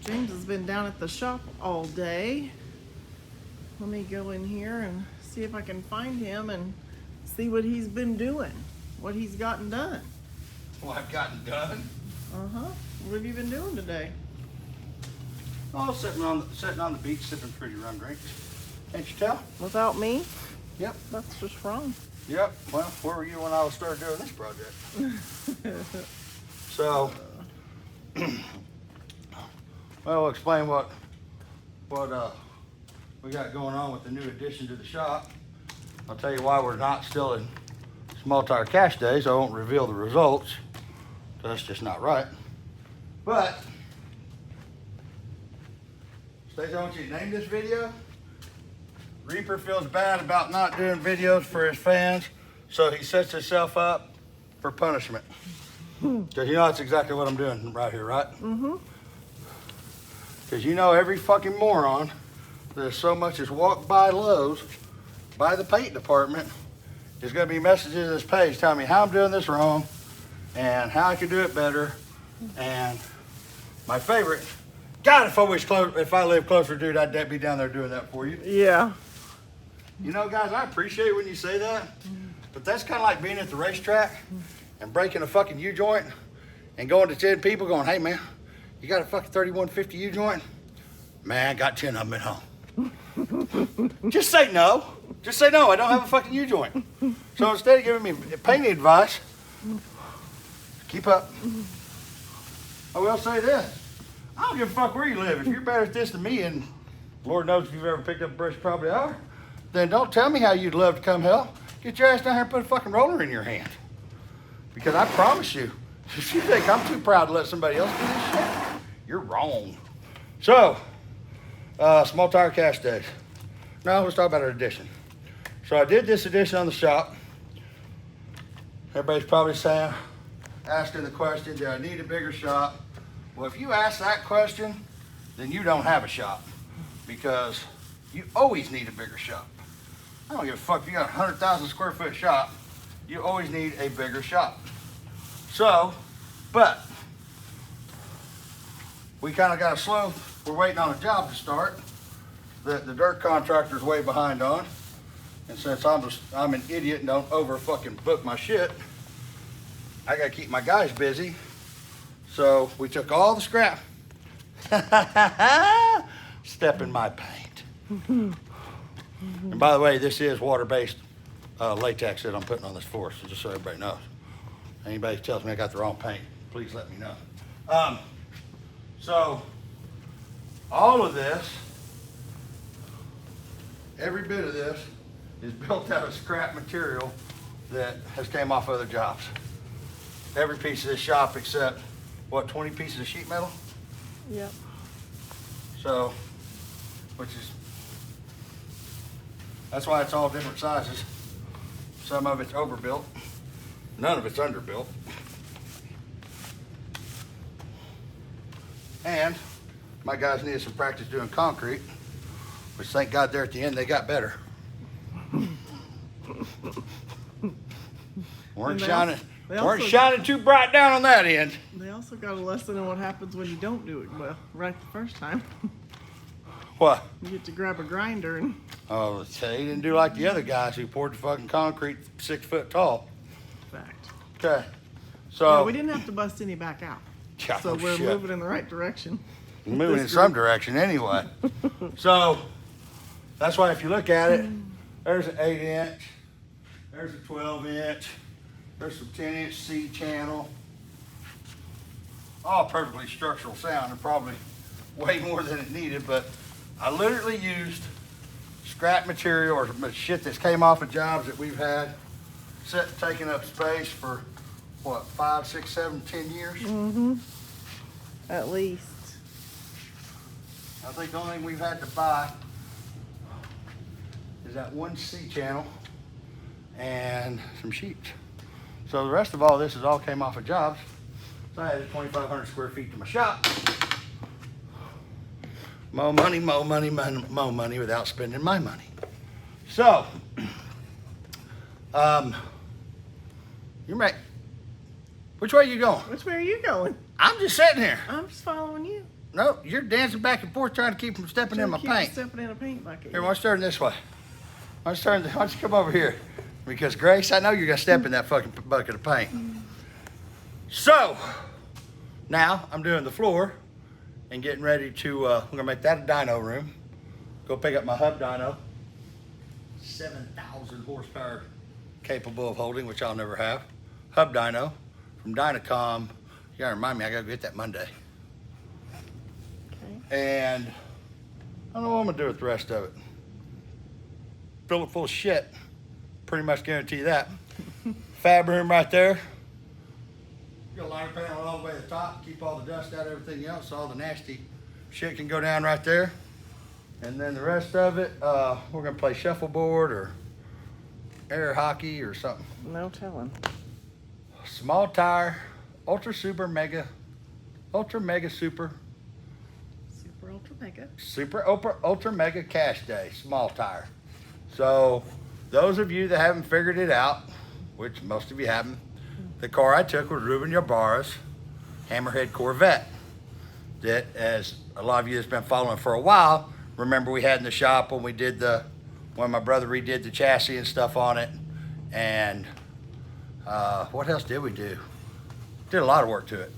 James has been down at the shop all day. Let me go in here and see if I can find him and see what he's been doing, what he's gotten done. What I've gotten done? Uh-huh. What have you been doing today? Oh, sitting on the beach, sipping pretty rum drinks. Can't you tell? Without me? Yep. That's just wrong. Yep. Well, where were you when I started doing this project? So, well, we'll explain what we got going on with the new addition to the shop. I'll tell you why we're not still in small tire cash days. I won't reveal the results. That's just not right. But, Stacey, I want you to name this video. Reaper feels bad about not doing videos for his fans, so he sets himself up for punishment. Because you know that's exactly what I'm doing right here, right? Mm-hmm. Because you know every fucking moron that so much as walked by Lowe's, by the paint department, is going to be messages on this page telling me how I'm doing this wrong and how I can do it better. And my favorite, God, if I lived closer, dude, I'd be down there doing that for you. Yeah. You know, guys, I appreciate when you say that, but that's kind of like being at the racetrack and breaking a fucking U-joint and going to 10 people going, hey, man, you got a fucking 3150 U-joint? Man, I got 10 of them at home. Just say no. Just say no, I don't have a fucking U-joint. So instead of giving me painting advice, keep up. I will say this. I don't give a fuck where you live. If you're better at this than me, and Lord knows if you've ever picked up a brush, you probably are, then don't tell me how you'd love to come help. Get your ass down here and put a fucking roller in your hand. Because I promise you, if you think I'm too proud to let somebody else do this shit, you're wrong. So, small tire cash days. Now let's talk about our addition. So I did this addition on the shop. Everybody's probably saying, asking the question, do I need a bigger shop? Well, if you ask that question, then you don't have a shop, because you always need a bigger shop. I don't give a fuck if you got a 100,000 square foot shop, you always need a bigger shop. So, but we kind of got we're waiting on a job to start that the dirt contractor's way behind on. And since I'm an idiot and don't over fucking book my shit, I gotta keep my guys busy. So we took all the scrap. Step in my paint. And by the way, this is water-based latex that I'm putting on this floor, so just so everybody knows. Anybody tells me I got the wrong paint, please let me know. So all of this, every bit of this, is built out of scrap material that has came off other jobs. Every piece of this shop except, what, 20 pieces of sheet metal? Yep. So, that's why it's all different sizes. Some of it's overbuilt, none of it's underbuilt. And my guys needed some practice doing concrete, which thank God there at the end they got better. weren't shining too bright down on that end. They also got a lesson in what happens when you don't do it well right the first time. What? You get to grab a grinder and... Oh, he didn't do like the other guys who poured the fucking concrete 6 foot tall. Fact. Okay, so... Yeah, we didn't have to bust any back out. Yeah, so we're moving in the right direction. We're moving in some direction anyway. So, that's why if you look at it, there's an 8-inch, there's a 12-inch, there's some 10-inch C channel. All perfectly structural sound, and probably way more than it needed, but I literally used scrap material or shit that came off of jobs that we've had taking up space for, what, 5, 6, 7, 10 years? Mm-hmm. At least. I think the only thing we've had to buy is that one C channel and some sheets. So the rest of all this all came off of jobs. So I added 2,500 square feet to my shop. More money, more money, more money without spending my money. So, you're Which way are you going? Which way are you going? I'm just sitting here. I'm just following you. No, you're dancing back and forth trying to keep from stepping in my paint. Stepping in a paint bucket. Here, why don't you turn this way? Why don't you come over here? Because Grace, I know you're gonna step in that fucking bucket of paint. So, now I'm doing the floor and getting ready to, I'm gonna make that a dyno room. Go pick up my hub dyno. 7,000 horsepower capable of holding, which I'll never have. Hub dyno from Dynacom. You gotta remind me, I gotta get that Monday. And I don't know what I'm gonna do with the rest of it. Fill it full of shit. Pretty much guarantee that. Fab room right there. Got a liner panel all the way to the top. Keep all the dust out of everything else. All the nasty shit can go down right there. And then the rest of it, we're gonna play shuffleboard or air hockey or something. No telling. Small tire, ultra mega super ultra mega cash day, small tire. So those of you that haven't figured it out, which most of you haven't, the car I took was Ruben Ybarra's Hammerhead Corvette that, as a lot of you that's been following for a while, remember we had in the shop when when my brother redid the chassis and stuff on it. And what else did we do? Did a lot of work to it.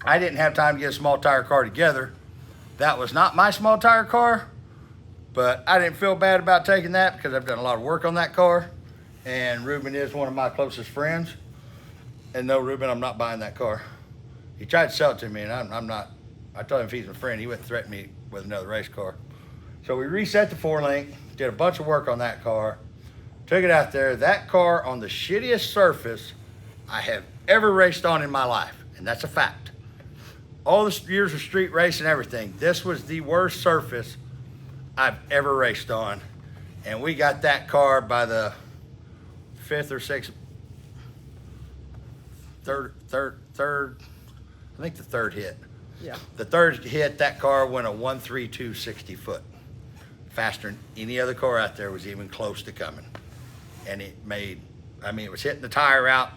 I didn't have time to get a small tire car together. That was not my small tire car, but I didn't feel bad about taking that because I've done a lot of work on that car. And Ruben is one of my closest friends. And no, Ruben, I'm not buying that car. He tried to sell it to me, and I'm not. I told him if he's my friend, he wouldn't threaten me with another race car. So we reset the 4-link, did a bunch of work on that car, took it out there. That car on the shittiest surface I have ever raced on in my life, and that's a fact. All the years of street racing, everything, this was the worst surface I've ever raced on. And we got that car by the third, I think the third hit. Yeah. The third hit, that car went a 132 60 foot. Faster than any other car out there was even close to coming. And it was hitting the tire out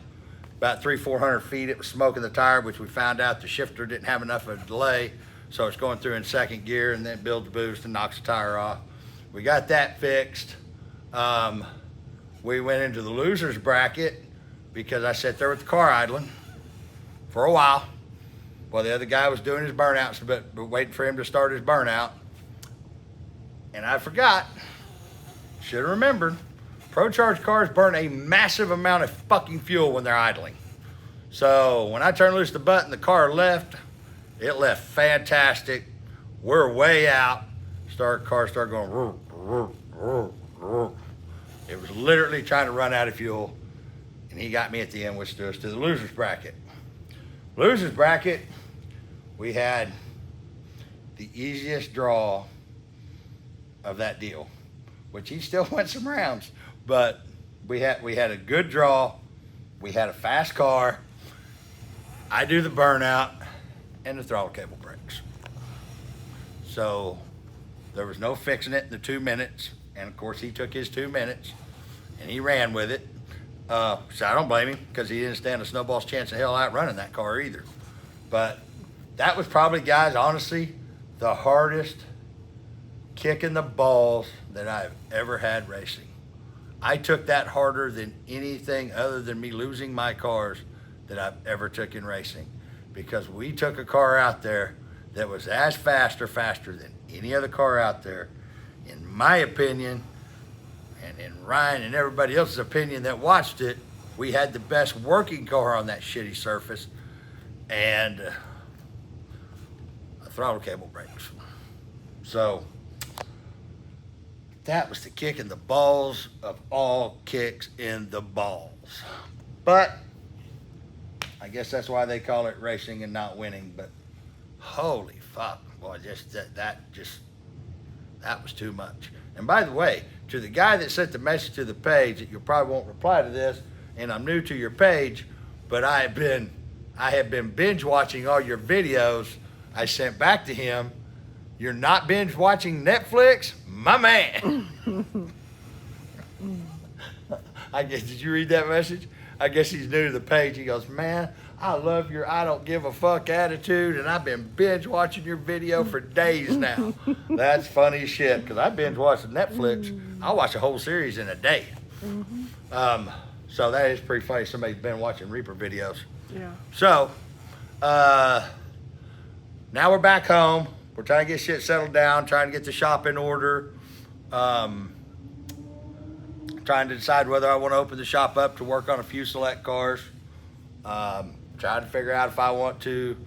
about 300-400 feet. It was smoking the tire, which we found out the shifter didn't have enough of a delay. So it's going through in second gear and then builds the boost and knocks the tire off. We got that fixed. We went into the loser's bracket because I sat there with the car idling for a while while the other guy was doing his burnouts, but waiting for him to start his burnout. And I forgot, should have remembered, Pro Charge cars burn a massive amount of fucking fuel when they're idling. So when I turned loose the button, the car left. It left fantastic. We're way out. Car started going. Roo, roo, roo, roo. It was literally trying to run out of fuel, and he got me at the end, which took us to the losers bracket. Losers bracket, we had the easiest draw of that deal, which he still went some rounds, but we had a good draw. We had a fast car. I do the burnout and the throttle cable breaks. So there was no fixing it in the 2 minutes. And of course he took his 2 minutes and he ran with it. So I don't blame him because he didn't stand a snowball's chance of hell outrunning that car either. But that was probably, guys, honestly, the hardest kick in the balls that I've ever had racing. I took that harder than anything other than me losing my cars that I've ever took in racing, because we took a car out there that was as fast or faster than any other car out there. In my opinion, and in Ryan and everybody else's opinion that watched it, we had the best working car on that shitty surface, and a throttle cable breaks. So that was the kick in the balls of all kicks in the balls. But I guess that's why they call it racing and not winning. But holy fuck, boy, that was too much. And by the way, to the guy that sent the message to the page, that you probably won't reply to this, and I'm new to your page, but I have been binge watching all your videos. I sent back to him, "You're not binge watching Netflix? My man." I guess, did you read that message? I guess he's new to the page. He goes, "Man, I love your I don't give a fuck attitude, and I've been binge watching your video for days now. That's funny as shit, because I binge watching Netflix. I watch a whole series in a day. So that is pretty funny. Somebody's been watching Reaper videos. Yeah. So, now we're back home. We're trying to get shit settled down, trying to get the shop in order. Trying to decide whether I want to open the shop up to work on a few select cars. Trying to figure out if I want to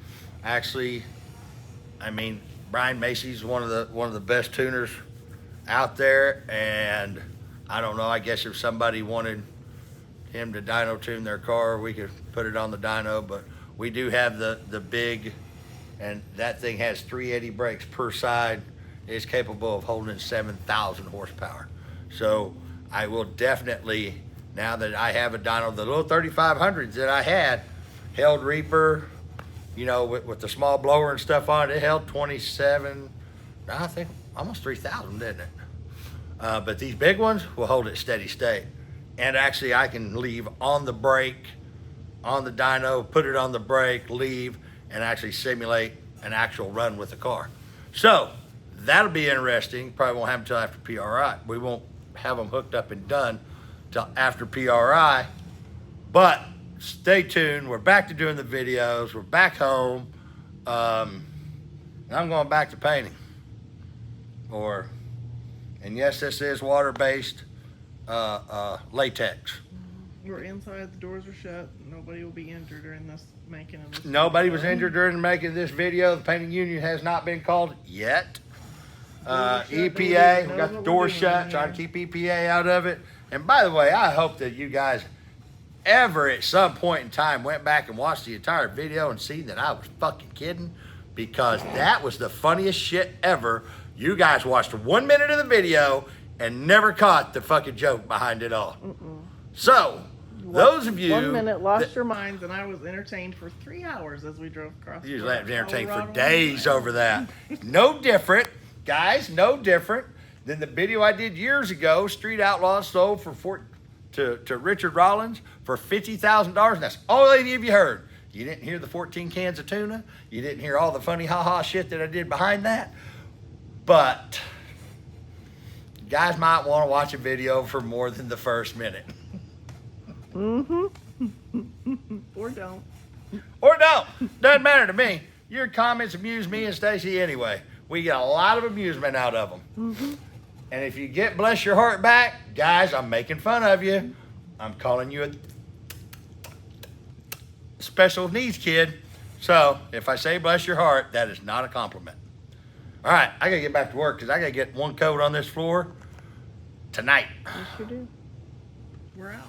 actually, I mean, Brian Macy's one of the best tuners out there, and I don't know, I guess if somebody wanted him to dyno tune their car, we could put it on the dyno, but we do have the big, and that thing has 380 brakes per side. It's capable of holding 7,000 horsepower. So I will definitely, now that I have a dyno, the little 3500s that I had held Reaper, you know, with the small blower and stuff on it, it held 27, I think almost 3,000, didn't it? But these big ones will hold it steady state. And actually I can leave on the brake, on the dyno, put it on the brake, leave, and actually simulate an actual run with the car. So that'll be interesting. Probably won't happen until after PRI. We won't have them hooked up and done till after PRI, but stay tuned. We're back to doing the videos. We're back home. And I'm going back to painting. And yes, this is water-based latex. We're inside, the doors are shut. Nobody will be injured during this making of this. Nobody was injured during the making of this video. The painting union has not been called yet. EPA, we got the door shut, trying to keep EPA out of it. And by the way, I hope that you guys ever at some point in time went back and watched the entire video and see that I was fucking kidding, because that was the funniest shit ever. You guys watched 1 minute of the video and never caught the fucking joke behind it all. So, those of you 1 minute lost your minds, and I was entertained for 3 hours as we drove across. You was entertained for days over that. No different, guys, no different than the video I did years ago. Street Outlaws sold to Richard Rollins for $50,000, and that's all any of you heard. You didn't hear the 14 cans of tuna. You didn't hear all the funny ha-ha shit that I did behind that. But you guys might want to watch a video for more than the first minute. Or don't. Or don't. Doesn't matter to me. Your comments amuse me and Stacy anyway. We get a lot of amusement out of them. And if you get bless your heart back, guys, I'm making fun of you. I'm calling you a special needs kid. So if I say bless your heart, that is not a compliment. All right, I gotta get back to work because I gotta get one coat on this floor tonight. Yes, you do. We're out.